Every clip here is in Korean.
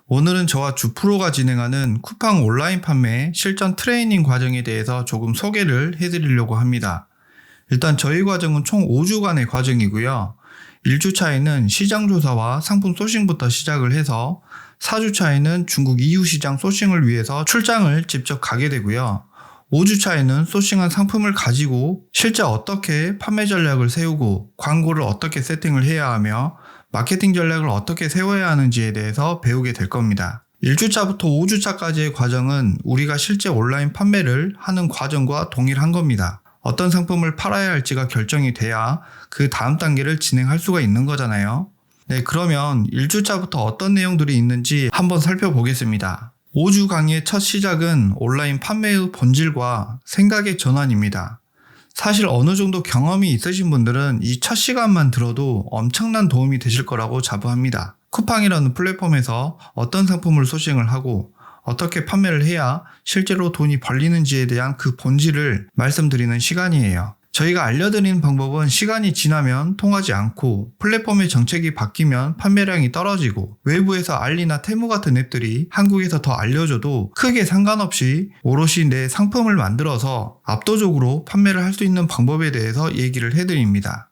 오늘은 저와 주프로가 진행하는 쿠팡 온라인 판매 실전 트레이닝 과정에 대해서 조금 소개를 해드리려고 합니다. 일단 저희 과정은 총 5주간의 과정이고요. 1주차에는 시장 조사와 상품 소싱부터 시작을 해서 4주차에는 중국 EU 시장 소싱을 위해서 출장을 직접 가게 되고요. 5주차에는 소싱한 상품을 가지고 실제 어떻게 판매 전략을 세우고 광고를 어떻게 세팅을 해야 하며 마케팅 전략을 어떻게 세워야 하는지에 대해서 배우게 될 겁니다. 1주차부터 5주차까지의 과정은 우리가 실제 온라인 판매를 하는 과정과 동일한 겁니다. 어떤 상품을 팔아야 할지가 결정이 돼야 그 다음 단계를 진행할 수가 있는 거잖아요. 네, 그러면 1주차부터 어떤 내용들이 있는지 한번 살펴보겠습니다. 5주 강의의 첫 시작은 온라인 판매의 본질과 생각의 전환입니다. 사실 어느 정도 경험이 있으신 분들은 이 첫 시간만 들어도 엄청난 도움이 되실 거라고 자부합니다. 쿠팡이라는 플랫폼에서 어떤 상품을 소싱을 하고 어떻게 판매를 해야 실제로 돈이 벌리는지에 대한 그 본질을 말씀드리는 시간이에요. 저희가 알려드리는 방법은 시간이 지나면 통하지 않고 플랫폼의 정책이 바뀌면 판매량이 떨어지고 외부에서 알리나 테무 같은 앱들이 한국에서 더 알려줘도 크게 상관없이 오롯이 내 상품을 만들어서 압도적으로 판매를 할 수 있는 방법에 대해서 얘기를 해드립니다.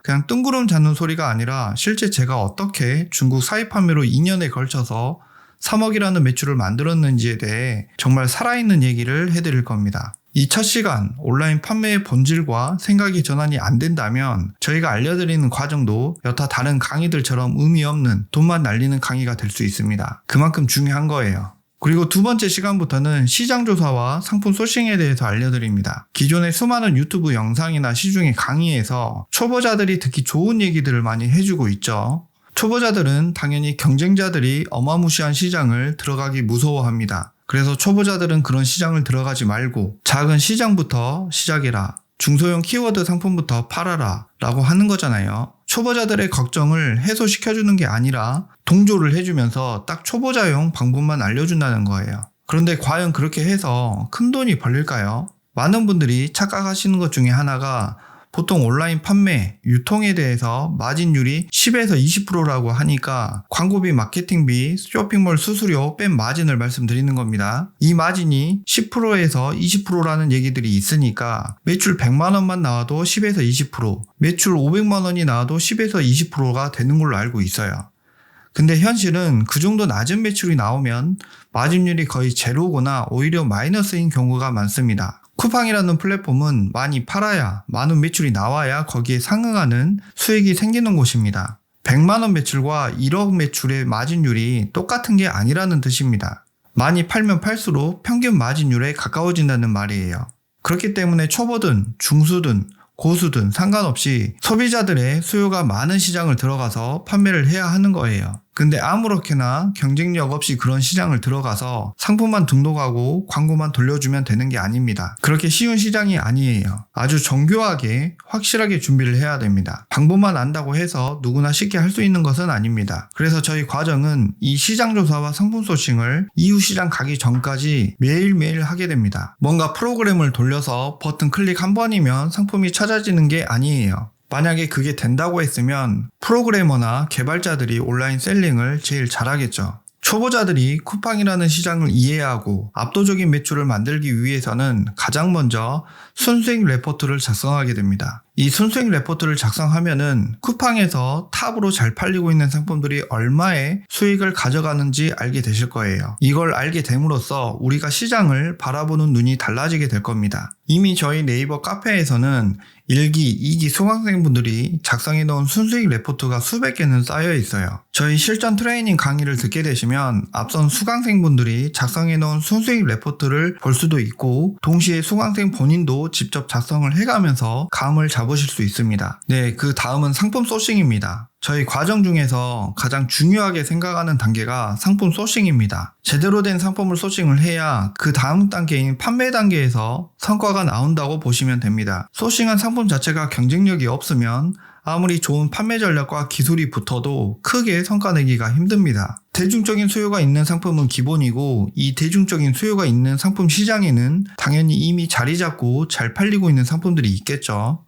그냥 뜬구름 잡는 소리가 아니라 실제 제가 어떻게 중국 사입 판매로 2년에 걸쳐서 3억이라는 매출을 만들었는지에 대해 정말 살아있는 얘기를 해드릴 겁니다. 이 첫 시간 온라인 판매의 본질과 생각의 전환이 안 된다면 저희가 알려드리는 과정도 여타 다른 강의들처럼 의미 없는 돈만 날리는 강의가 될 수 있습니다. 그만큼 중요한 거예요. 그리고 두 번째 시간부터는 시장 조사와 상품 소싱에 대해서 알려드립니다. 기존의 수많은 유튜브 영상이나 시중의 강의에서 초보자들이 듣기 좋은 얘기들을 많이 해주고 있죠. 초보자들은 당연히 경쟁자들이 어마무시한 시장을 들어가기 무서워합니다. 그래서 초보자들은 그런 시장을 들어가지 말고 작은 시장부터 시작해라. 중소형 키워드 상품부터 팔아라 라고 하는 거잖아요. 초보자들의 걱정을 해소시켜주는 게 아니라 동조를 해주면서 딱 초보자용 방법만 알려준다는 거예요. 그런데 과연 그렇게 해서 큰 돈이 벌릴까요? 많은 분들이 착각하시는 것 중에 하나가 보통 온라인 판매, 유통에 대해서 마진율이 10에서 20%라고 하니까 광고비, 마케팅비, 쇼핑몰 수수료 뺀 마진을 말씀드리는 겁니다. 이 마진이 10%에서 20%라는 얘기들이 있으니까 매출 100만 원만 나와도 10에서 20%, 매출 500만 원이 나와도 10에서 20%가 되는 걸로 알고 있어요. 근데 현실은 그 정도 낮은 매출이 나오면 마진율이 거의 제로거나 오히려 마이너스인 경우가 많습니다. 쿠팡이라는 플랫폼은 많이 팔아야 많은 매출이 나와야 거기에 상응하는 수익이 생기는 곳입니다. 100만원 매출과 1억 매출의 마진율이 똑같은 게 아니라는 뜻입니다. 많이 팔면 팔수록 평균 마진율에 가까워진다는 말이에요. 그렇기 때문에 초보든 중수든 고수든 상관없이 소비자들의 수요가 많은 시장을 들어가서 판매를 해야 하는 거예요. 근데 아무렇게나 경쟁력 없이 그런 시장을 들어가서 상품만 등록하고 광고만 돌려주면 되는 게 아닙니다. 그렇게 쉬운 시장이 아니에요. 아주 정교하게 확실하게 준비를 해야 됩니다. 방법만 안다고 해서 누구나 쉽게 할 수 있는 것은 아닙니다. 그래서 저희 과정은 이 시장 조사와 상품 소싱을 EU 시장 가기 전까지 매일매일 하게 됩니다. 뭔가 프로그램을 돌려서 버튼 클릭 한 번이면 상품이 찾아지는 게 아니에요. 만약에 그게 된다고 했으면 프로그래머나 개발자들이 온라인 셀링을 제일 잘하겠죠. 초보자들이 쿠팡이라는 시장을 이해하고 압도적인 매출을 만들기 위해서는 가장 먼저 순수익 레포트를 작성하게 됩니다. 이 순수익 레포트를 작성하면은 쿠팡에서 탑으로 잘 팔리고 있는 상품들이 얼마의 수익을 가져가는지 알게 되실 거예요. 이걸 알게 됨으로써 우리가 시장을 바라보는 눈이 달라지게 될 겁니다. 이미 저희 네이버 카페에서는 1기, 2기 수강생분들이 작성해 놓은 순수익 레포트가 수백 개는 쌓여 있어요. 저희 실전 트레이닝 강의를 듣게 되시면 앞선 수강생분들이 작성해 놓은 순수익 레포트를 볼 수도 있고 동시에 수강생 본인도 직접 작성을 해가면서 감을 잡으실 수 있습니다. 네, 그 다음은 상품 소싱입니다. 저희 과정 중에서 가장 중요하게 생각하는 단계가 상품 소싱입니다. 제대로 된 상품을 소싱을 해야 그 다음 단계인 판매 단계에서 성과가 나온다고 보시면 됩니다. 소싱한 상품 자체가 경쟁력이 없으면 아무리 좋은 판매 전략과 기술이 붙어도 크게 성과 내기가 힘듭니다. 대중적인 수요가 있는 상품은 기본이고 이 대중적인 수요가 있는 상품 시장에는 당연히 이미 자리 잡고 잘 팔리고 있는 상품들이 있겠죠.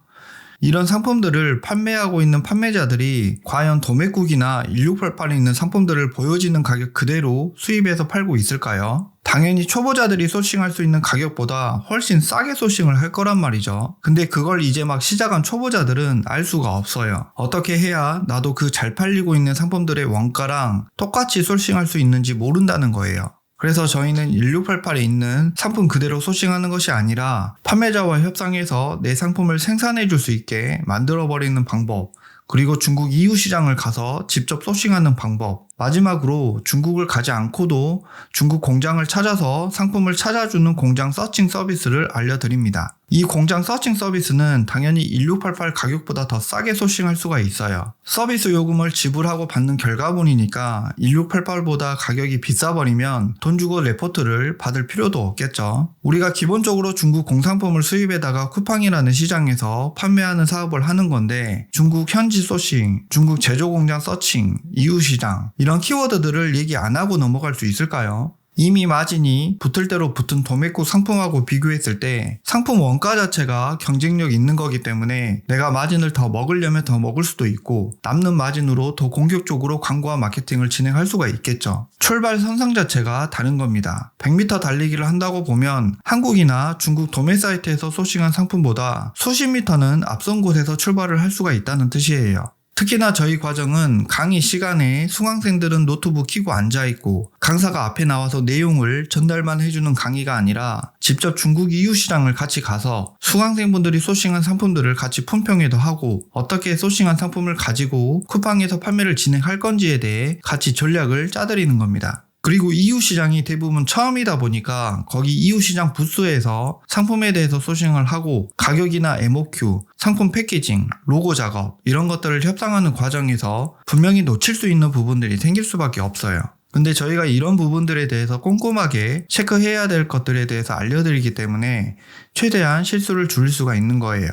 이런 상품들을 판매하고 있는 판매자들이 과연 도매국이나 1688에 있는 상품들을 보여지는 가격 그대로 수입해서 팔고 있을까요? 당연히 초보자들이 소싱할 수 있는 가격보다 훨씬 싸게 소싱을 할 거란 말이죠. 근데 그걸 이제 막 시작한 초보자들은 알 수가 없어요. 어떻게 해야 나도 그 잘 팔리고 있는 상품들의 원가랑 똑같이 소싱할 수 있는지 모른다는 거예요. 그래서 저희는 1688에 있는 상품 그대로 소싱하는 것이 아니라 판매자와 협상해서 내 상품을 생산해 줄 수 있게 만들어버리는 방법, 그리고 중국 EU 시장을 가서 직접 소싱하는 방법, 마지막으로 중국을 가지 않고도 중국 공장을 찾아서 상품을 찾아주는 공장 서칭 서비스를 알려드립니다. 이 공장 서칭 서비스는 당연히 1688 가격보다 더 싸게 소싱할 수가 있어요. 서비스 요금을 지불하고 받는 결과물이니까 1688보다 가격이 비싸버리면 돈 주고 레포트를 받을 필요도 없겠죠. 우리가 기본적으로 중국 공산품을 수입에다가 쿠팡이라는 시장에서 판매하는 사업을 하는 건데 중국 현지 소싱, 중국 제조공장 서칭, EU 시장 이런 키워드들을 얘기 안 하고 넘어갈 수 있을까요? 이미 마진이 붙을 대로 붙은 도매국 상품하고 비교했을 때 상품 원가 자체가 경쟁력 있는 거기 때문에 내가 마진을 더 먹으려면 더 먹을 수도 있고 남는 마진으로 더 공격적으로 광고와 마케팅을 진행할 수가 있겠죠. 출발 선상 자체가 다른 겁니다. 100m 달리기를 한다고 보면 한국이나 중국 도매 사이트에서 소싱한 상품보다 수십 미터는 앞선 곳에서 출발을 할 수가 있다는 뜻이에요. 특히나 저희 과정은 강의 시간에 수강생들은 노트북 켜고 앉아있고 강사가 앞에 나와서 내용을 전달만 해주는 강의가 아니라 직접 중국 EU 시장을 같이 가서 수강생분들이 소싱한 상품들을 같이 품평회도 하고 어떻게 소싱한 상품을 가지고 쿠팡에서 판매를 진행할 건지에 대해 같이 전략을 짜드리는 겁니다. 그리고 EU 시장이 대부분 처음이다 보니까 거기 EU 시장 부스에서 상품에 대해서 소싱을 하고 가격이나 MOQ, 상품 패키징, 로고 작업 이런 것들을 협상하는 과정에서 분명히 놓칠 수 있는 부분들이 생길 수밖에 없어요. 근데 저희가 이런 부분들에 대해서 꼼꼼하게 체크해야 될 것들에 대해서 알려드리기 때문에 최대한 실수를 줄일 수가 있는 거예요.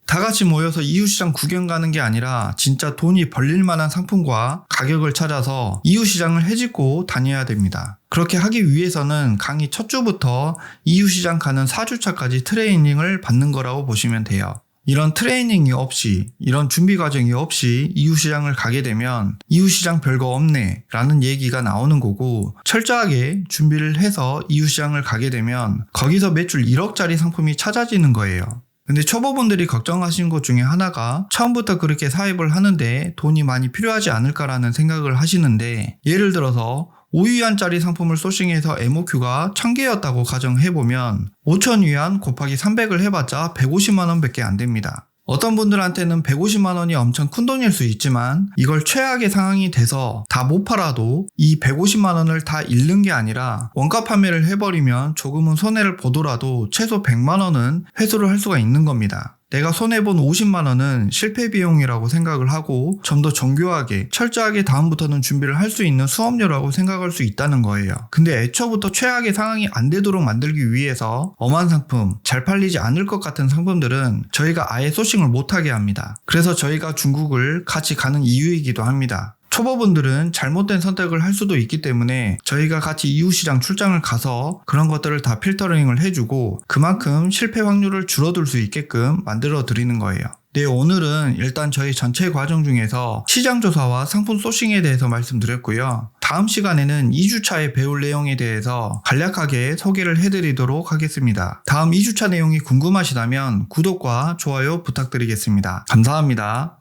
다 같이 모여서 EU 시장 구경 가는 게 아니라 진짜 돈이 벌릴 만한 상품과 가격을 찾아서 EU 시장을 헤집고 다녀야 됩니다. 그렇게 하기 위해서는 강의 첫 주부터 EU 시장 가는 4주차까지 트레이닝을 받는 거라고 보시면 돼요. 이런 트레이닝이 없이, 이런 준비 과정이 없이 EU 시장을 가게 되면 EU 시장 별거 없네 라는 얘기가 나오는 거고, 철저하게 준비를 해서 EU 시장을 가게 되면 거기서 매출 1억짜리 상품이 찾아지는 거예요. 근데 초보분들이 걱정하시는 것 중에 하나가 처음부터 그렇게 사입을 하는데 돈이 많이 필요하지 않을까라는 생각을 하시는데, 예를 들어서 5위안짜리 상품을 소싱해서 MOQ가 1000개였다고 가정해보면 5000위안 곱하기 300을 해봤자 150만원 밖에 안 됩니다. 어떤 분들한테는 150만원이 엄청 큰 돈일 수 있지만 이걸 최악의 상황이 돼서 다 못 팔아도 이 150만원을 다 잃는 게 아니라 원가 판매를 해버리면 조금은 손해를 보더라도 최소 100만원은 회수를 할 수가 있는 겁니다. 내가 손해본 50만원은 실패 비용이라고 생각을 하고 좀 더 정교하게 철저하게 다음부터는 준비를 할 수 있는 수업료라고 생각할 수 있다는 거예요. 근데 애초부터 최악의 상황이 안 되도록 만들기 위해서 엄한 상품, 잘 팔리지 않을 것 같은 상품들은 저희가 아예 소싱을 못하게 합니다. 그래서 저희가 중국을 같이 가는 이유이기도 합니다. 초보분들은 잘못된 선택을 할 수도 있기 때문에 저희가 같이 EU 시장 출장을 가서 그런 것들을 다 필터링을 해주고 그만큼 실패 확률을 줄어들 수 있게끔 만들어 드리는 거예요. 네, 오늘은 일단 저희 전체 과정 중에서 시장 조사와 상품 소싱에 대해서 말씀드렸고요. 다음 시간에는 2주차에 배울 내용에 대해서 간략하게 소개를 해드리도록 하겠습니다. 다음 2주차 내용이 궁금하시다면 구독과 좋아요 부탁드리겠습니다. 감사합니다.